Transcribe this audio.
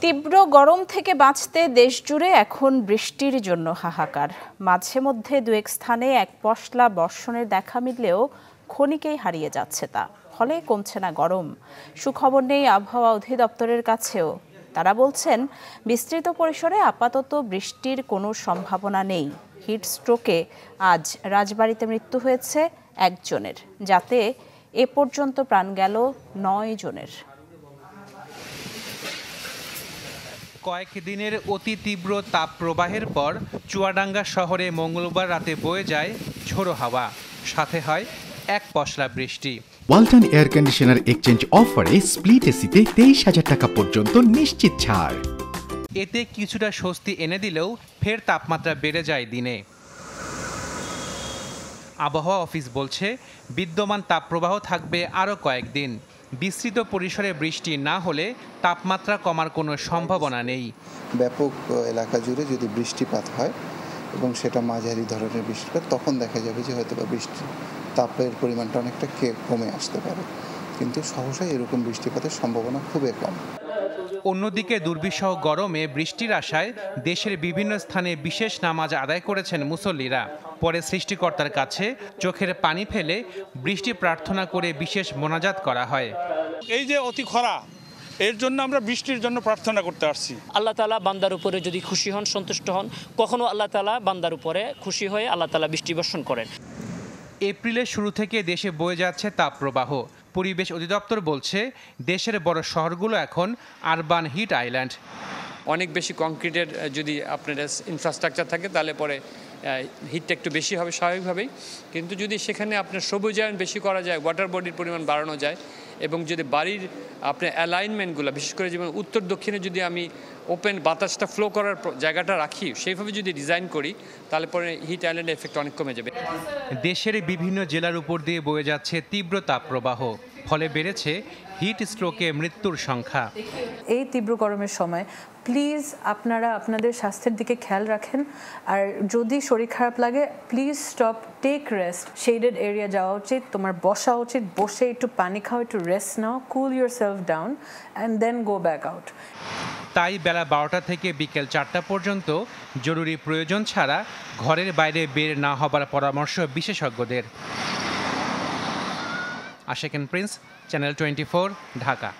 তীব্র গরম থেকে বাঁচতে দেশজুড়ে এখন বৃষ্টির জন্য হাহাকার। মাঝে মধ্যে দু এক স্থানে এক পশলা বর্ষণের দেখা মিললেও ক্ষণিকেই হারিয়ে যাচ্ছে তা। ফলে কমছে না গরম। সুখবর নেই আবহাওয়া অধিদপ্তরের কাছেও। তারা বলছেন, বিস্তৃত পরিসরে আপাতত বৃষ্টির কোনো সম্ভাবনা নেই। হিট স্ট্রোকে আজ রাজবাড়ীতে মৃত্যু হয়েছে একজনের, যাতে এ পর্যন্ত প্রাণ গেল 9 জনের। কয়েকদিনের অতি তীব্র তাপ প্রবাহের পর চুয়াডাঙ্গা শহরে মঙ্গলবার রাতে বয়ে যায় ঝোড়ো হাওয়া, সাথে হয় এক পশলা বৃষ্টি। ওয়ালটন এয়ার কন্ডিশনার এক্সচেঞ্জ অফারে স্প্লিট এসিতে 23,000 টাকা পর্যন্ত নিশ্চিত ছাড়। এতে কিছুটা স্বস্তি এনে দিলেও ফের তাপমাত্রা বেড়ে যায় দিনে। আবহাওয়া অফিস বলছে, বিদ্যমান তাপপ্রবাহ থাকবে আরও কয়েকদিন। বিস্তৃত পরিসরে বৃষ্টি না হলে তাপমাত্রা কমার কোনো সম্ভাবনা নেই। ব্যাপক এলাকা জুড়ে যদি বৃষ্টিপাত হয় এবং সেটা মাঝারি ধরনের বৃষ্টিপাত, তখন দেখা যাবে যে হয়তো বা তাপের পরিমাণটা অনেকটা কমে আসতে পারে, কিন্তু সহসাই এরকম বৃষ্টিপাতের সম্ভাবনা খুবই কম। অন্যদিকে দুর্বিষহ গরমে বৃষ্টির আশায় দেশের বিভিন্ন স্থানে বিশেষ নামাজ আদায় করেছেন মুসল্লিরা। পরে সৃষ্টিকর্তার কাছে চোখের পানি ফেলে বৃষ্টি প্রার্থনা করে বিশেষ মোনাজাত করা হয়। এই যে অতি খরা, এর জন্য আমরা বৃষ্টির জন্য প্রার্থনা করতে আসছি। আল্লাহ তাআলা বান্দার উপরে যদি খুশি হন, সন্তুষ্ট হন, কখনো আল্লাহ তাআলা বান্দার উপরে খুশি হয়ে আল্লাহ তাআলা বৃষ্টি বর্ষণ করেন। এপ্রিলের শুরু থেকে দেশে বয়ে যাচ্ছে তাপপ্রবাহ। পরিবেশ অধিদপ্তর বলছে, দেশের বড় শহরগুলো এখন আরবান হিট আইল্যান্ড। অনেক বেশি কংক্রিটের যদি আপনার ইনফ্রাস্ট্রাকচার থাকে তাহলে পরে হিটটা একটু বেশি হবে স্বাভাবিকভাবেই, কিন্তু যদি সেখানে আপনার সবুজায়ন বেশি করা যায়, ওয়াটার বডির পরিমাণ বাড়ানো যায় এবং যদি বাড়ির আপনার অ্যালাইনমেন্টগুলো, বিশেষ করে যেমন উত্তর দক্ষিণে যদি আমি ওপেন বাতাসটা ফ্লো করার জায়গাটা রাখি, সেইভাবে যদি ডিজাইন করি, তাহলে পরে হিট আইল্যান্ডের এফেক্ট অনেক কমে যাবে। দেশের বিভিন্ন জেলার উপর দিয়ে বয়ে যাচ্ছে তীব্র তাপপ্রবাহ, ফলে বেড়েছে হিট স্ট্রোকে মৃত্যুর সংখ্যা। এই তীব্র গরমের সময় প্লিজ আপনারা আপনাদের স্বাস্থ্যের দিকে খেয়াল রাখেন। আর যদি শরীর খারাপ লাগে, please stop, take rest. Shaded area যাওয়া উচিত, তোমার বসা উচিত, বসে একটু পানি খাও, একটু রেস্ট নাও, cool yourself down and then go back out. তাই বেলা 12টা থেকে বিকেল 4টা পর্যন্ত জরুরি প্রয়োজন ছাড়া ঘরের বাইরে বের না হবার পরামর্শ বিশেষজ্ঞদের। আশিকুন প্রিন্স, চ্যানেল 24, ঢাকা।